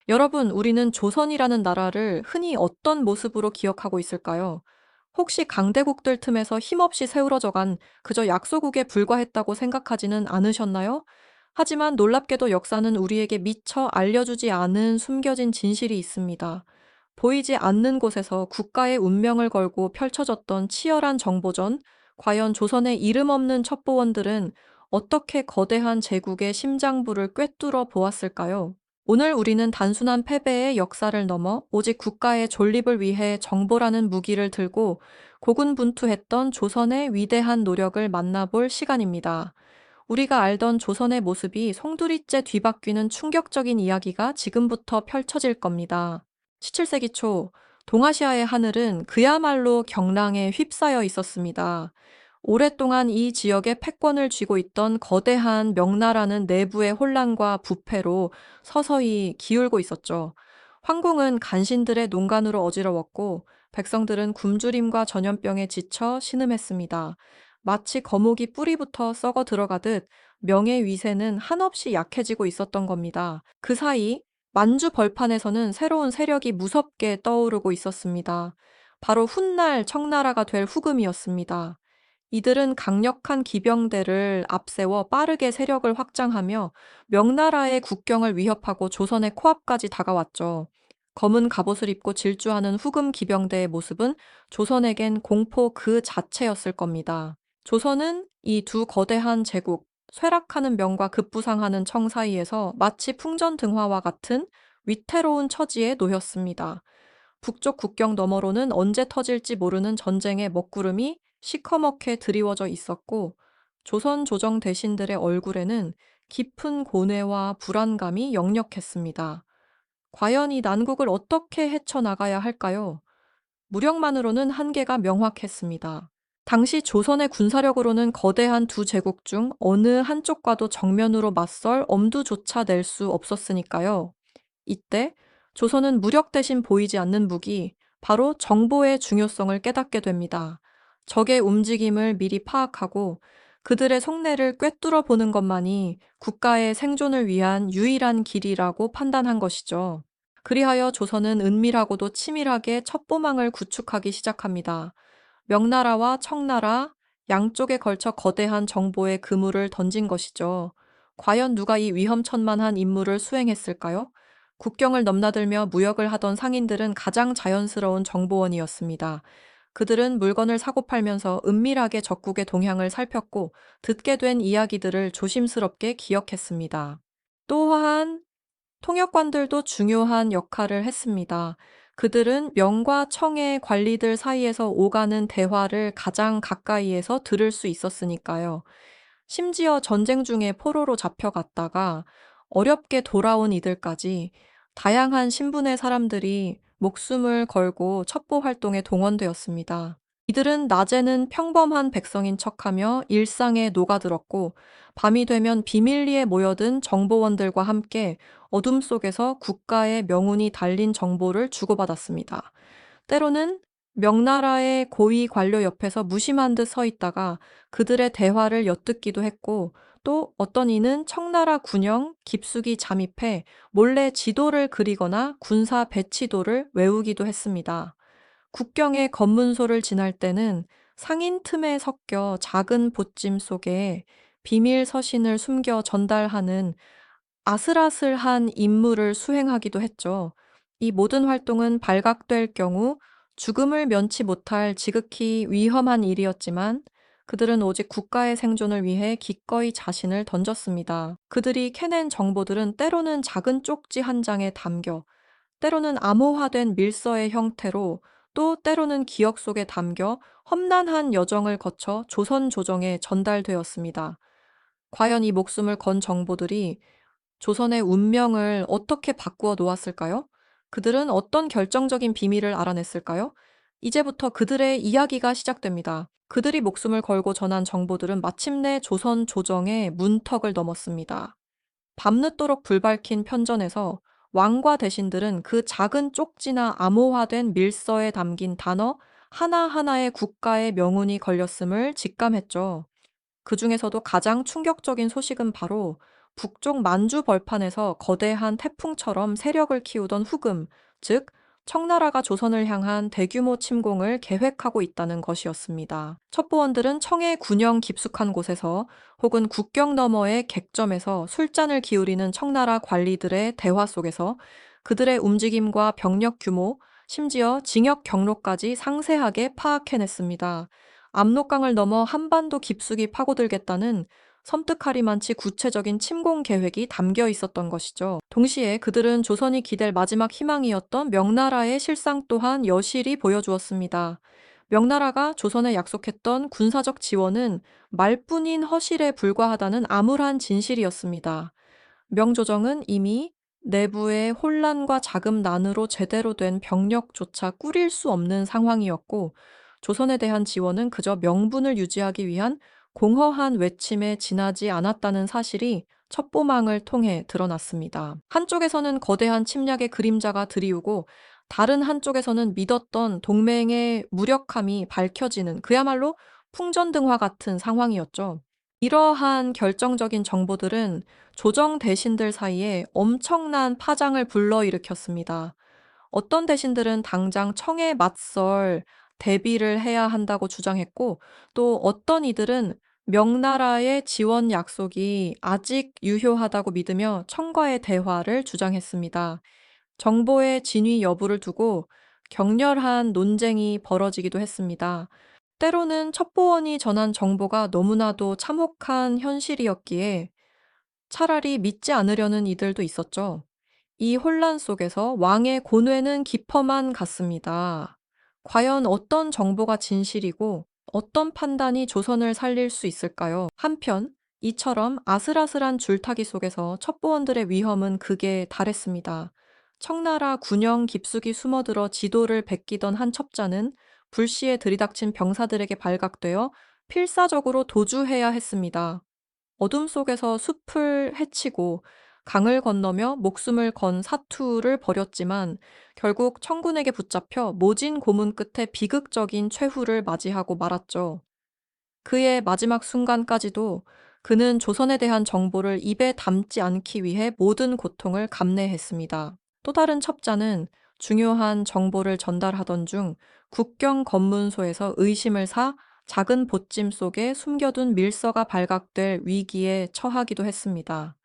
여러분, 우리는 조선이라는 나라를 흔히 어떤 모습으로 기억하고 있을까요? 혹시 강대국들 틈에서 힘없이 세우러져간 그저 약소국에 불과했다고 생각하지는 않으셨나요? 하지만 놀랍게도 역사는 우리에게 미처 알려주지 않은 숨겨진 진실이 있습니다. 보이지 않는 곳에서 국가의 운명을 걸고 펼쳐졌던 치열한 정보전, 과연 조선의 이름 없는 첩보원들은 어떻게 거대한 제국의 심장부를 꿰뚫어 보았을까요? 오늘 우리는 단순한 패배의 역사를 넘어 오직 국가의 존립을 위해 정보라는 무기를 들고 고군분투했던 조선의 위대한 노력을 만나볼 시간입니다. 우리가 알던 조선의 모습이 송두리째 뒤바뀌는 충격적인 이야기가 지금부터 펼쳐질 겁니다. 17세기 초 동아시아의 하늘은 그야말로 경랑에 휩싸여 있었습니다. 오랫동안 이 지역에 패권을 쥐고 있던 거대한 명나라는 내부의 혼란과 부패로 서서히 기울고 있었죠. 황궁은 간신들의 농간으로 어지러웠고 백성들은 굶주림과 전염병에 지쳐 신음했습니다. 마치 거목이 뿌리부터 썩어 들어가듯 명예위세는 한없이 약해지고 있었던 겁니다. 그 사이 만주 벌판에서는 새로운 세력이 무섭게 떠오르고 있었습니다. 바로 훗날 청나라가 될 후금이었습니다. 이들은 강력한 기병대를 앞세워 빠르게 세력을 확장하며 명나라의 국경을 위협하고 조선의 코앞까지 다가왔죠. 검은 갑옷을 입고 질주하는 후금 기병대의 모습은 조선에겐 공포 그 자체였을 겁니다. 조선은 이 두 거대한 제국, 쇠락하는 명과 급부상하는 청 사이에서 마치 풍전등화와 같은 위태로운 처지에 놓였습니다. 북쪽 국경 너머로는 언제 터질지 모르는 전쟁의 먹구름이 시커멓게 드리워져 있었고, 조선 조정 대신들의 얼굴에는 깊은 고뇌와 불안감이 역력했습니다. 과연 이 난국을 어떻게 헤쳐나가야 할까요? 무력만으로는 한계가 명확했습니다. 당시 조선의 군사력으로는 거대한 두 제국 중 어느 한쪽과도 정면으로 맞설 엄두조차 낼 수 없었으니까요. 이때 조선은 무력 대신 보이지 않는 무기, 바로 정보의 중요성을 깨닫게 됩니다. 적의 움직임을 미리 파악하고 그들의 속내를 꿰뚫어 보는 것만이 국가의 생존을 위한 유일한 길이라고 판단한 것이죠. 그리하여 조선은 은밀하고도 치밀하게 첩보망을 구축하기 시작합니다. 명나라와 청나라 양쪽에 걸쳐 거대한 정보의 그물을 던진 것이죠. 과연 누가 이 위험천만한 임무를 수행했을까요? 국경을 넘나들며 무역을 하던 상인들은 가장 자연스러운 정보원이었습니다. 그들은 물건을 사고 팔면서 은밀하게 적국의 동향을 살폈고 듣게 된 이야기들을 조심스럽게 기억했습니다. 또한 통역관들도 중요한 역할을 했습니다. 그들은 명과 청의 관리들 사이에서 오가는 대화를 가장 가까이에서 들을 수 있었으니까요. 심지어 전쟁 중에 포로로 잡혀갔다가 어렵게 돌아온 이들까지 다양한 신분의 사람들이 목숨을 걸고 첩보 활동에 동원되었습니다. 이들은 낮에는 평범한 백성인 척하며 일상에 녹아들었고, 밤이 되면 비밀리에 모여든 정보원들과 함께 어둠 속에서 국가의 명운이 달린 정보를 주고받았습니다. 때로는 명나라의 고위 관료 옆에서 무심한 듯 서 있다가 그들의 대화를 엿듣기도 했고, 또 어떤 이는 청나라 군영 깊숙이 잠입해 몰래 지도를 그리거나 군사 배치도를 외우기도 했습니다. 국경의 검문소를 지날 때는 상인 틈에 섞여 작은 보찜 속에 비밀 서신을 숨겨 전달하는 아슬아슬한 임무를 수행하기도 했죠. 이 모든 활동은 발각될 경우 죽음을 면치 못할 지극히 위험한 일이었지만 그들은 오직 국가의 생존을 위해 기꺼이 자신을 던졌습니다. 그들이 캐낸 정보들은 때로는 작은 쪽지 한 장에 담겨, 때로는 암호화된 밀서의 형태로, 또 때로는 기억 속에 담겨 험난한 여정을 거쳐 조선 조정에 전달되었습니다. 과연 이 목숨을 건 정보들이 조선의 운명을 어떻게 바꾸어 놓았을까요? 그들은 어떤 결정적인 비밀을 알아냈을까요? 이제부터 그들의 이야기가 시작됩니다. 그들이 목숨을 걸고 전한 정보들은 마침내 조선 조정의 문턱을 넘었습니다. 밤늦도록 불밝힌 편전에서 왕과 대신들은 그 작은 쪽지나 암호화된 밀서에 담긴 단어 하나하나에 국가의 명운이 걸렸음을 직감했죠. 그 중에서도 가장 충격적인 소식은 바로 북쪽 만주 벌판에서 거대한 태풍처럼 세력을 키우던 후금, 즉 청나라가 조선을 향한 대규모 침공을 계획하고 있다는 것이었습니다. 첩보원들은 청의 군영 깊숙한 곳에서 혹은 국경 너머의 객점에서 술잔을 기울이는 청나라 관리들의 대화 속에서 그들의 움직임과 병력 규모, 심지어 징역 경로까지 상세하게 파악해냈습니다. 압록강을 넘어 한반도 깊숙이 파고들겠다는 섬뜩하리만치 구체적인 침공 계획이 담겨 있었던 것이죠. 동시에 그들은 조선이 기댈 마지막 희망이었던 명나라의 실상 또한 여실히 보여주었습니다. 명나라가 조선에 약속했던 군사적 지원은 말뿐인 허실에 불과하다는 암울한 진실이었습니다. 명조정은 이미 내부의 혼란과 자금난으로 제대로 된 병력조차 꾸릴 수 없는 상황이었고, 조선에 대한 지원은 그저 명분을 유지하기 위한 공허한 외침에 지나지 않았다는 사실이 첩보망을 통해 드러났습니다. 한쪽에서는 거대한 침략의 그림자가 드리우고, 다른 한쪽에서는 믿었던 동맹의 무력함이 밝혀지는 그야말로 풍전등화 같은 상황이었죠. 이러한 결정적인 정보들은 조정 대신들 사이에 엄청난 파장을 불러일으켰습니다. 어떤 대신들은 당장 청에 맞설 대비를 해야 한다고 주장했고, 또 어떤 이들은 명나라의 지원 약속이 아직 유효하다고 믿으며 청과의 대화를 주장했습니다. 정보의 진위 여부를 두고 격렬한 논쟁이 벌어지기도 했습니다. 때로는 첩보원이 전한 정보가 너무나도 참혹한 현실이었기에 차라리 믿지 않으려는 이들도 있었죠. 이 혼란 속에서 왕의 고뇌는 깊어만 갔습니다. 과연 어떤 정보가 진실이고 어떤 판단이 조선을 살릴 수 있을까요? 한편 이처럼 아슬아슬한 줄타기 속에서 첩보원들의 위험은 극에 달했습니다. 청나라 군영 깊숙이 숨어들어 지도를 베끼던 한 첩자는 불시에 들이닥친 병사들에게 발각되어 필사적으로 도주해야 했습니다. 어둠 속에서 숲을 헤치고 강을 건너며 목숨을 건 사투를 벌였지만 결국 청군에게 붙잡혀 모진 고문 끝에 비극적인 최후를 맞이하고 말았죠. 그의 마지막 순간까지도 그는 조선에 대한 정보를 입에 담지 않기 위해 모든 고통을 감내했습니다. 또 다른 첩자는 중요한 정보를 전달하던 중 국경 검문소에서 의심을 사 작은 보찜 속에 숨겨둔 밀서가 발각될 위기에 처하기도 했습니다.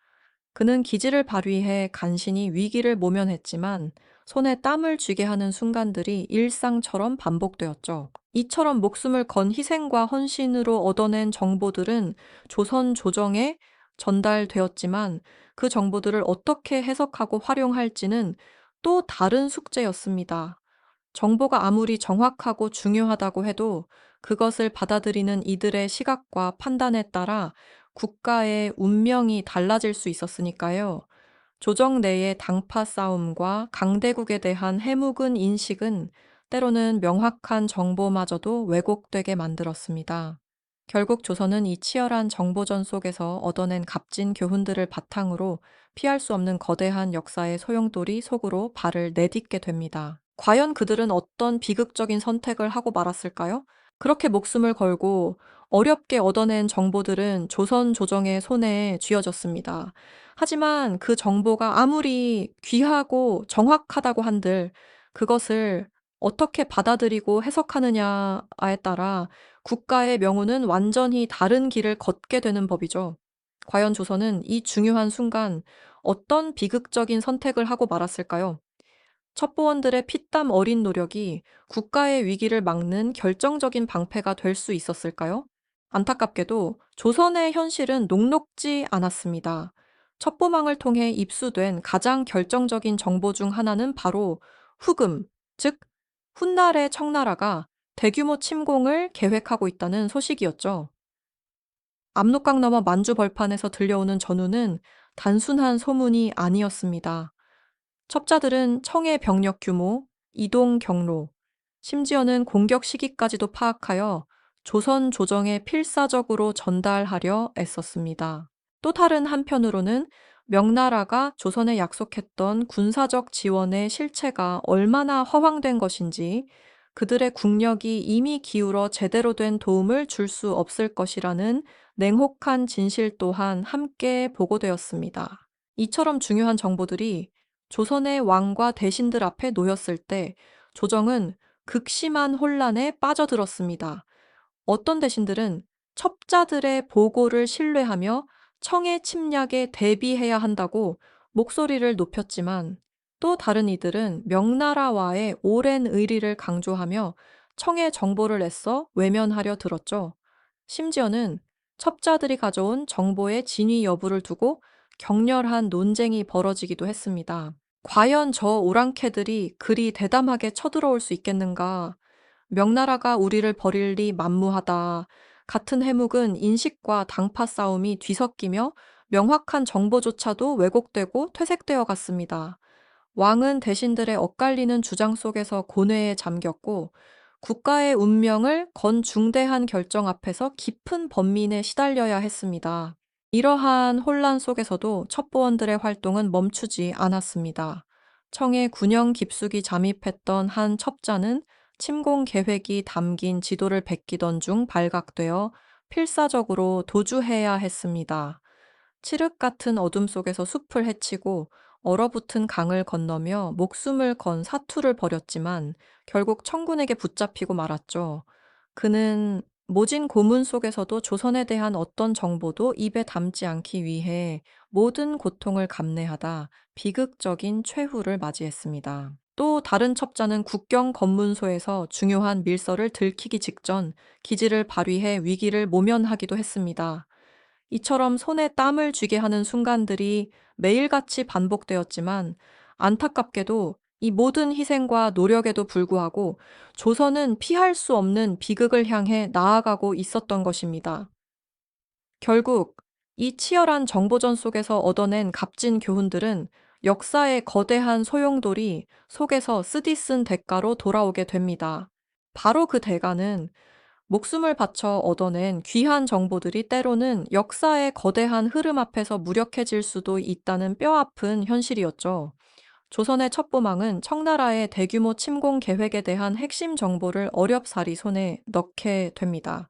그는 기지를 발휘해 간신히 위기를 모면했지만 손에 땀을 쥐게 하는 순간들이 일상처럼 반복되었죠. 이처럼 목숨을 건 희생과 헌신으로 얻어낸 정보들은 조선 조정에 전달되었지만 그 정보들을 어떻게 해석하고 활용할지는 또 다른 숙제였습니다. 정보가 아무리 정확하고 중요하다고 해도 그것을 받아들이는 이들의 시각과 판단에 따라 국가의 운명이 달라질 수 있었으니까요. 조정 내의 당파 싸움과 강대국에 대한 해묵은 인식은 때로는 명확한 정보마저도 왜곡되게 만들었습니다. 결국 조선은 이 치열한 정보전 속에서 얻어낸 값진 교훈들을 바탕으로 피할 수 없는 거대한 역사의 소용돌이 속으로 발을 내딛게 됩니다. 과연 그들은 어떤 비극적인 선택을 하고 말았을까요? 그렇게 목숨을 걸고 어렵게 얻어낸 정보들은 조선 조정의 손에 쥐어졌습니다. 하지만 그 정보가 아무리 귀하고 정확하다고 한들 그것을 어떻게 받아들이고 해석하느냐에 따라 국가의 명운은 완전히 다른 길을 걷게 되는 법이죠. 과연 조선은 이 중요한 순간 어떤 비극적인 선택을 하고 말았을까요? 첩보원들의 피땀 어린 노력이 국가의 위기를 막는 결정적인 방패가 될 수 있었을까요? 안타깝게도 조선의 현실은 녹록지 않았습니다. 첩보망을 통해 입수된 가장 결정적인 정보 중 하나는 바로 후금, 즉 훗날의 청나라가 대규모 침공을 계획하고 있다는 소식이었죠. 압록강 너머 만주 벌판에서 들려오는 전우는 단순한 소문이 아니었습니다. 첩자들은 청의 병력 규모, 이동 경로, 심지어는 공격 시기까지도 파악하여 조선 조정에 필사적으로 전달하려 애썼습니다. 또 다른 한편으로는 명나라가 조선에 약속했던 군사적 지원의 실체가 얼마나 허황된 것인지 그들의 국력이 이미 기울어 제대로 된 도움을 줄 수 없을 것이라는 냉혹한 진실 또한 함께 보고되었습니다. 이처럼 중요한 정보들이 조선의 왕과 대신들 앞에 놓였을 때 조정은 극심한 혼란에 빠져들었습니다. 어떤 대신들은 첩자들의 보고를 신뢰하며 청의 침략에 대비해야 한다고 목소리를 높였지만, 또 다른 이들은 명나라와의 오랜 의리를 강조하며 청의 정보를 애써 외면하려 들었죠. 심지어는 첩자들이 가져온 정보의 진위 여부를 두고 격렬한 논쟁이 벌어지기도 했습니다. 과연 저 오랑캐들이 그리 대담하게 쳐들어올 수 있겠는가? 명나라가 우리를 버릴 리 만무하다. 같은 해묵은 인식과 당파 싸움이 뒤섞이며 명확한 정보조차도 왜곡되고 퇴색되어 갔습니다. 왕은 대신들의 엇갈리는 주장 속에서 고뇌에 잠겼고, 국가의 운명을 건 중대한 결정 앞에서 깊은 번민에 시달려야 했습니다. 이러한 혼란 속에서도 첩보원들의 활동은 멈추지 않았습니다. 청의 군영 깊숙이 잠입했던 한 첩자는 침공 계획이 담긴 지도를 베끼던 중 발각되어 필사적으로 도주해야 했습니다. 칠흑 같은 어둠 속에서 숲을 헤치고 얼어붙은 강을 건너며 목숨을 건 사투를 벌였지만 결국 청군에게 붙잡히고 말았죠. 그는 모진 고문 속에서도 조선에 대한 어떤 정보도 입에 담지 않기 위해 모든 고통을 감내하다 비극적인 최후를 맞이했습니다. 또 다른 첩자는 국경 검문소에서 중요한 밀서를 들키기 직전 기지를 발휘해 위기를 모면하기도 했습니다. 이처럼 손에 땀을 쥐게 하는 순간들이 매일같이 반복되었지만, 안타깝게도 이 모든 희생과 노력에도 불구하고 조선은 피할 수 없는 비극을 향해 나아가고 있었던 것입니다. 결국 이 치열한 정보전 속에서 얻어낸 값진 교훈들은 역사의 거대한 소용돌이 속에서 쓰디쓴 대가로 돌아오게 됩니다. 바로 그 대가는 목숨을 바쳐 얻어낸 귀한 정보들이 때로는 역사의 거대한 흐름 앞에서 무력해질 수도 있다는 뼈아픈 현실이었죠. 조선의 첩보망은 청나라의 대규모 침공 계획에 대한 핵심 정보를 어렵사리 손에 넣게 됩니다.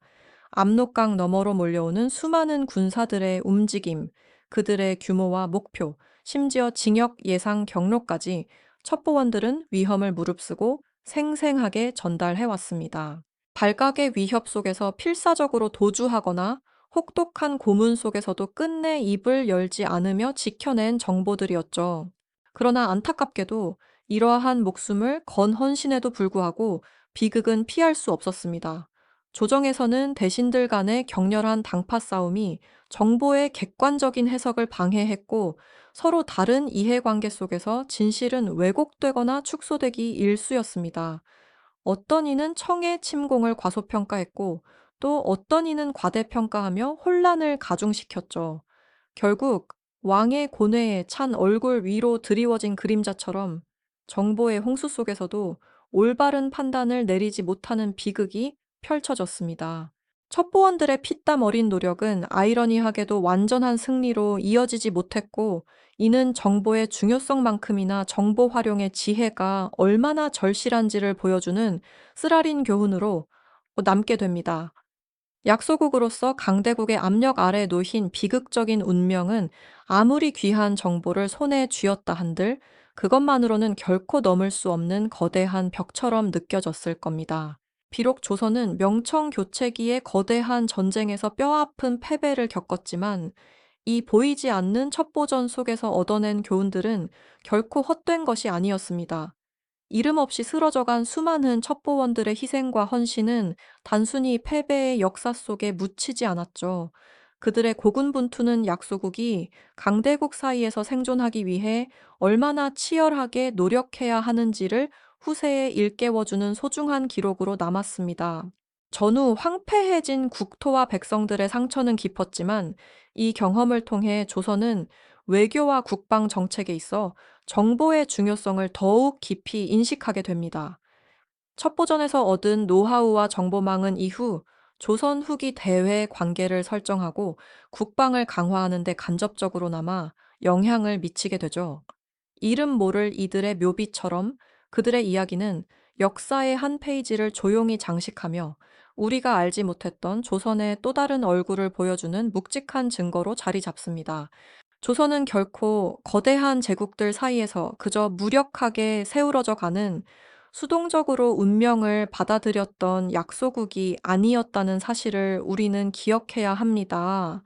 압록강 너머로 몰려오는 수많은 군사들의 움직임, 그들의 규모와 목표, 심지어 징역 예상 경로까지 첩보원들은 위험을 무릅쓰고 생생하게 전달해왔습니다. 발각의 위협 속에서 필사적으로 도주하거나 혹독한 고문 속에서도 끝내 입을 열지 않으며 지켜낸 정보들이었죠. 그러나 안타깝게도 이러한 목숨을 건 헌신에도 불구하고 비극은 피할 수 없었습니다. 조정에서는 대신들 간의 격렬한 당파 싸움이 정보의 객관적인 해석을 방해했고, 서로 다른 이해관계 속에서 진실은 왜곡되거나 축소되기 일쑤였습니다. 어떤 이는 청의 침공을 과소평가했고, 또 어떤 이는 과대평가하며 혼란을 가중시켰죠. 결국 왕의 고뇌에 찬 얼굴 위로 드리워진 그림자처럼 정보의 홍수 속에서도 올바른 판단을 내리지 못하는 비극이 펼쳐졌습니다. 첩보원들의 피땀 어린 노력은 아이러니하게도 완전한 승리로 이어지지 못했고, 이는 정보의 중요성만큼이나 정보 활용의 지혜가 얼마나 절실한지를 보여주는 쓰라린 교훈으로 남게 됩니다. 약소국으로서 강대국의 압력 아래 놓인 비극적인 운명은 아무리 귀한 정보를 손에 쥐었다 한들 그것만으로는 결코 넘을 수 없는 거대한 벽처럼 느껴졌을 겁니다. 비록 조선은 명청교체기의 거대한 전쟁에서 뼈아픈 패배를 겪었지만, 이 보이지 않는 첩보전 속에서 얻어낸 교훈들은 결코 헛된 것이 아니었습니다. 이름 없이 쓰러져간 수많은 첩보원들의 희생과 헌신은 단순히 패배의 역사 속에 묻히지 않았죠. 그들의 고군분투는 약소국이 강대국 사이에서 생존하기 위해 얼마나 치열하게 노력해야 하는지를 후세에 일깨워주는 소중한 기록으로 남았습니다. 전후 황폐해진 국토와 백성들의 상처는 깊었지만, 이 경험을 통해 조선은 외교와 국방 정책에 있어 정보의 중요성을 더욱 깊이 인식하게 됩니다. 첩보전에서 얻은 노하우와 정보망은 이후 조선 후기 대외 관계를 설정하고 국방을 강화하는 데 간접적으로 남아 영향을 미치게 되죠. 이름 모를 이들의 묘비처럼 그들의 이야기는 역사의 한 페이지를 조용히 장식하며 우리가 알지 못했던 조선의 또 다른 얼굴을 보여주는 묵직한 증거로 자리 잡습니다. 조선은 결코 거대한 제국들 사이에서 그저 무력하게 세우러져 가는 수동적으로 운명을 받아들였던 약소국이 아니었다는 사실을 우리는 기억해야 합니다.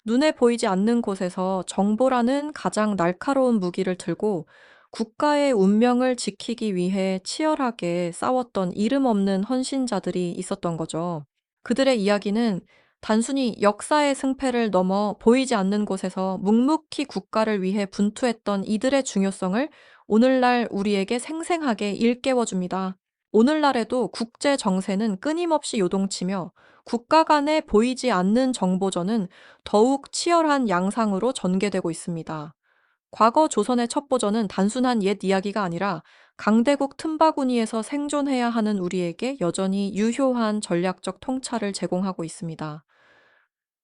눈에 보이지 않는 곳에서 정보라는 가장 날카로운 무기를 들고 국가의 운명을 지키기 위해 치열하게 싸웠던 이름 없는 헌신자들이 있었던 거죠. 그들의 이야기는 단순히 역사의 승패를 넘어 보이지 않는 곳에서 묵묵히 국가를 위해 분투했던 이들의 중요성을 오늘날 우리에게 생생하게 일깨워 줍니다. 오늘날에도 국제 정세는 끊임없이 요동치며 국가 간에 보이지 않는 정보전은 더욱 치열한 양상으로 전개되고 있습니다. 과거 조선의 첩보전은 단순한 옛 이야기가 아니라 강대국 틈바구니에서 생존해야 하는 우리에게 여전히 유효한 전략적 통찰을 제공하고 있습니다.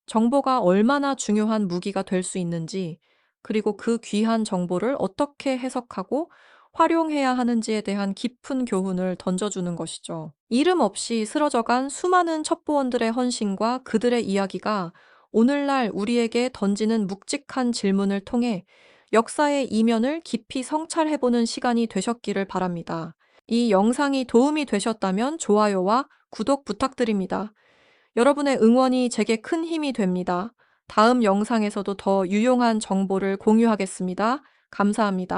정보가 얼마나 중요한 무기가 될 수 있는지, 그리고 그 귀한 정보를 어떻게 해석하고 활용해야 하는지에 대한 깊은 교훈을 던져주는 것이죠. 이름 없이 쓰러져간 수많은 첩보원들의 헌신과 그들의 이야기가 오늘날 우리에게 던지는 묵직한 질문을 통해 역사의 이면을 깊이 성찰해보는 시간이 되셨기를 바랍니다. 이 영상이 도움이 되셨다면 좋아요와 구독 부탁드립니다. 여러분의 응원이 제게 큰 힘이 됩니다. 다음 영상에서도 더 유용한 정보를 공유하겠습니다. 감사합니다.